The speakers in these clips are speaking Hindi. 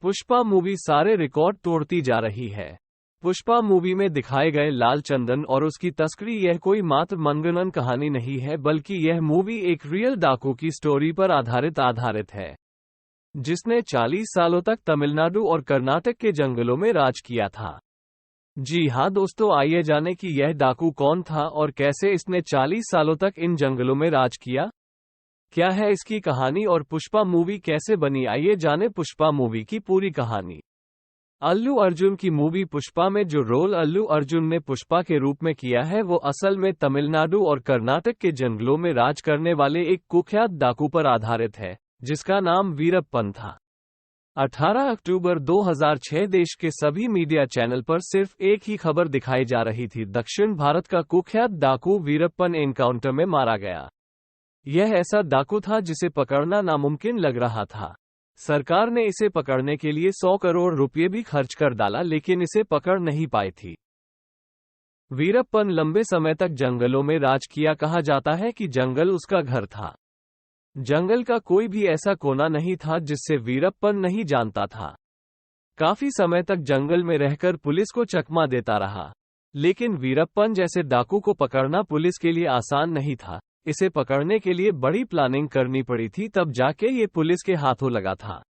पुष्पा मूवी सारे रिकॉर्ड तोड़ती जा रही है। पुष्पा मूवी में दिखाए गए लाल चंदन और उसकी तस्करी यह कोई मात्र मनगढ़ंत कहानी नहीं है, बल्कि यह मूवी एक रियल डाकू की स्टोरी पर आधारित है, जिसने 40 सालों तक तमिलनाडु और कर्नाटक के जंगलों में राज किया था। जी हां दोस्तों, आइए जानें कि यह डाकू कौन था और कैसे इसने 40 सालों तक इन जंगलों में राज किया। क्या है इसकी कहानी और पुष्पा मूवी कैसे बनी, आइए जानें पुष्पा मूवी की पूरी कहानी। अल्लू अर्जुन की मूवी पुष्पा में जो रोल अल्लू अर्जुन ने पुष्पा के रूप में किया है, वो असल में तमिलनाडु और कर्नाटक के जंगलों में राज करने वाले एक कुख्यात डाकू पर आधारित है, जिसका नाम वीरप्पन था। 18 अक्टूबर 2006 देश के सभी मीडिया चैनल पर सिर्फ एक ही खबर दिखाई जा रही थी, दक्षिण भारत का कुख्यात डाकू वीरप्पन एनकाउंटर में मारा गया। यह ऐसा डाकू था जिसे पकड़ना नामुमकिन लग रहा था। सरकार ने इसे पकड़ने के लिए 100 करोड़ रुपए भी खर्च कर डाला, लेकिन इसे पकड़ नहीं पाई थी। वीरप्पन लंबे समय तक जंगलों में राज किया। कहा जाता है कि जंगल उसका घर था। जंगल का कोई भी ऐसा कोना नहीं था जिससे वीरप्पन नहीं जानता था। काफी समय तक जंगल में रहकर पुलिस को चकमा देता रहा, लेकिन वीरप्पन जैसे डाकू को पकड़ना पुलिस के लिए आसान नहीं था। इसे पकड़ने के लिए बड़ी प्लानिंग करनी पड़ी थी, तब जाके ये पुलिस के हाथों लगा था।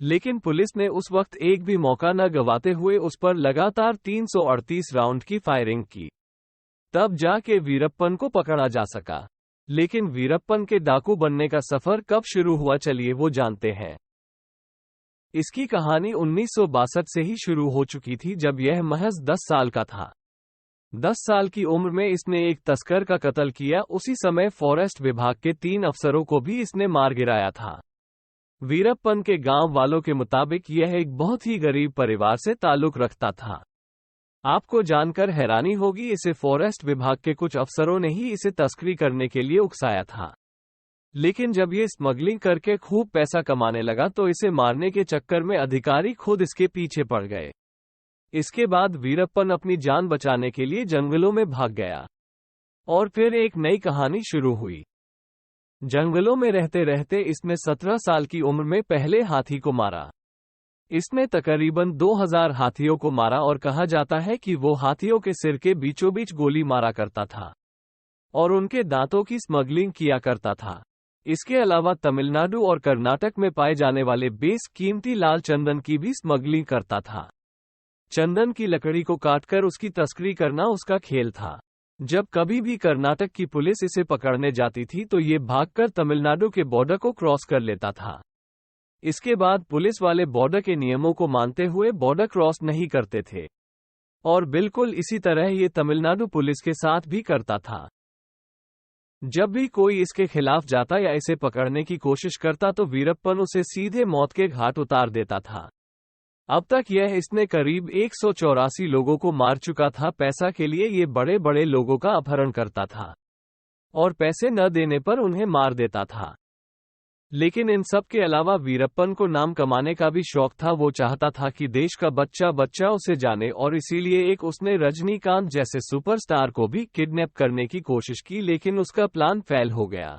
लेकिन पुलिस ने उस वक्त एक भी मौका न गंवाते हुए उस पर लगातार 338 राउंड की फायरिंग की, तब जाके वीरप्पन को पकड़ा जा सका। लेकिन वीरप्पन के डाकू बनने का सफर कब शुरू हुआ, चलिए वो जानते हैं। इसकी कहानी 1962 से ही शुरू हो चुकी थी, जब यह महज 10 साल का था। 10 साल की उम्र में इसने एक तस्कर का कत्ल किया। उसी समय फॉरेस्ट विभाग के 3 अफसरों को भी इसने मार गिराया था। वीरप्पन के गांव वालों के मुताबिक यह एक बहुत ही गरीब परिवार से ताल्लुक रखता था। आपको जानकर हैरानी होगी, इसे फॉरेस्ट विभाग के कुछ अफसरों ने ही इसे तस्करी करने के लिए उकसाया था। लेकिन जब ये स्मगलिंग करके खूब पैसा कमाने लगा तो इसे मारने के चक्कर में अधिकारी खुद इसके पीछे पड़ गए। इसके बाद वीरप्पन अपनी जान बचाने के लिए जंगलों में भाग गया और फिर एक नई कहानी शुरू हुई। जंगलों में रहते रहते इसने 17 साल की उम्र में पहले हाथी को मारा। इसने तकरीबन 2000 हाथियों को मारा और कहा जाता है कि वो हाथियों के सिर के बीचों बीच गोली मारा करता था और उनके दांतों की स्मगलिंग किया करता था। इसके अलावा तमिलनाडु और कर्नाटक में पाए जाने वाले बेशकीमती लाल चंदन की भी स्मगलिंग करता था। चंदन की लकड़ी को काटकर उसकी तस्करी करना उसका खेल था। जब कभी भी कर्नाटक की पुलिस इसे पकड़ने जाती थी तो ये भागकर तमिलनाडु के बॉर्डर को क्रॉस कर लेता था। इसके बाद पुलिस वाले बॉर्डर के नियमों को मानते हुए बॉर्डर क्रॉस नहीं करते थे और बिल्कुल इसी तरह ये तमिलनाडु पुलिस के साथ भी करता था। जब भी कोई इसके खिलाफ जाता या इसे पकड़ने की कोशिश करता तो वीरप्पन उसे सीधे मौत के घाट उतार देता था। अब तक यह इसने करीब 184 लोगों को मार चुका था। पैसा के लिए ये बड़े बड़े लोगों का अपहरण करता था और पैसे न देने पर उन्हें मार देता था। लेकिन इन सब के अलावा वीरप्पन को नाम कमाने का भी शौक था। वो चाहता था कि देश का बच्चा बच्चा उसे जाने और इसीलिए एक उसने रजनीकांत जैसे सुपरस्टार को भी किडनैप करने की कोशिश की, लेकिन उसका प्लान फेल हो गया।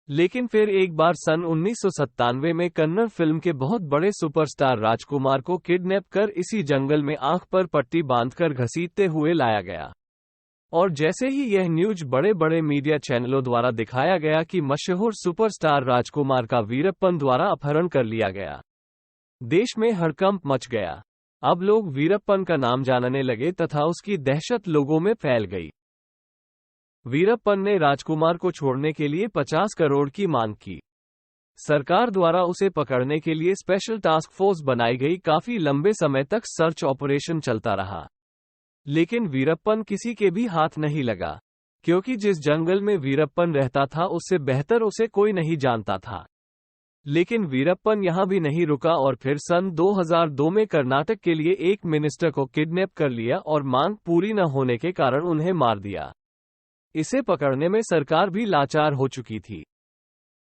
लेकिन फिर एक बार सन 1997 में कन्नड़ फिल्म के बहुत बड़े सुपरस्टार राजकुमार को किडनैप कर इसी जंगल में आंख पर पट्टी बांधकर घसीटते हुए लाया गया और जैसे ही यह न्यूज बड़े बड़े मीडिया चैनलों द्वारा दिखाया गया कि मशहूर सुपरस्टार राजकुमार का वीरप्पन द्वारा अपहरण कर लिया गया, देश में हड़कंप मच गया। अब लोग वीरप्पन का नाम जानने लगे तथा उसकी दहशत लोगों में फैल गई। वीरप्पन ने राजकुमार को छोड़ने के लिए 50 करोड़ की मांग की। सरकार द्वारा उसे पकड़ने के लिए स्पेशल टास्क फोर्स बनाई गई। काफी लंबे समय तक सर्च ऑपरेशन चलता रहा, लेकिन वीरप्पन किसी के भी हाथ नहीं लगा, क्योंकि जिस जंगल में वीरप्पन रहता था उससे बेहतर उसे कोई नहीं जानता था। लेकिन वीरप्पन यहां भी नहीं रुका और फिर सन 2002 में कर्नाटक के लिए एक मिनिस्टर को किडनैप कर लिया और मांग पूरी न होने के कारण उन्हें मार दिया। इसे पकड़ने में सरकार भी लाचार हो चुकी थी।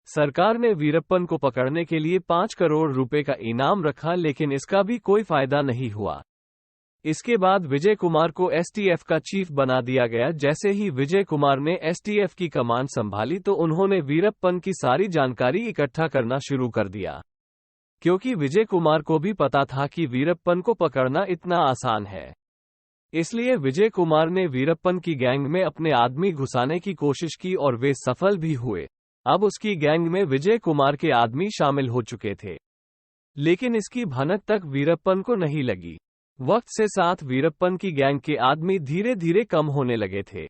सरकार ने वीरप्पन को पकड़ने के लिए 5 करोड़ रुपए का इनाम रखा, लेकिन इसका भी कोई फायदा नहीं हुआ। इसके बाद विजय कुमार को एसटीएफ का चीफ बना दिया गया। जैसे ही विजय कुमार ने एसटीएफ की कमान संभाली तो उन्होंने वीरप्पन की सारी जानकारी इकट्ठा करना शुरू कर दिया। क्योंकि विजय कुमार को भी पता था कि वीरप्पन को पकड़ना इतना आसान है। इसलिए विजय कुमार ने वीरप्पन की गैंग में अपने आदमी घुसाने की कोशिश की और वे सफल भी हुए। अब उसकी गैंग में विजय कुमार के आदमी शामिल हो चुके थे, लेकिन इसकी भनक तक वीरप्पन को नहीं लगी। वक्त से साथ वीरप्पन की गैंग के आदमी धीरे धीरे कम होने लगे थे।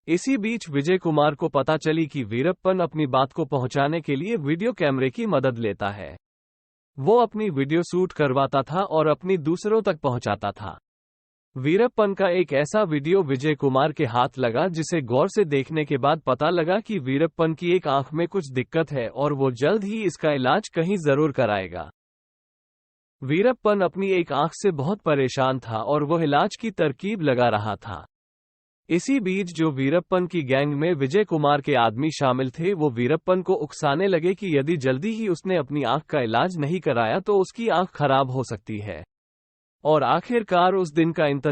इसी बीच विजय कुमार को पता चली कि वीरप्पन अपनी बात को पहुंचाने के लिए वीडियो कैमरे की मदद लेता है। वो अपनी वीडियो शूट करवाता था और अपनी दूसरों तक पहुंचाता था। वीरप्पन का एक ऐसा वीडियो विजय कुमार के हाथ लगा जिसे गौर से देखने के बाद पता लगा कि वीरप्पन की एक आंख में कुछ दिक्कत है और वो जल्द ही इसका इलाज कहीं जरूर कराएगा। वीरप्पन अपनी एक आंख से बहुत परेशान था और वो इलाज की तरकीब लगा रहा था। इसी बीच जो वीरप्पन की गैंग में विजय कुमार के आदमी शामिल थे वो वीरप्पन को उकसाने लगे कि यदि जल्दी ही उसने अपनी आंख का इलाज नहीं कराया तो उसकी आंख खराब हो सकती है। और आखिरकार उस दिन का इंतजार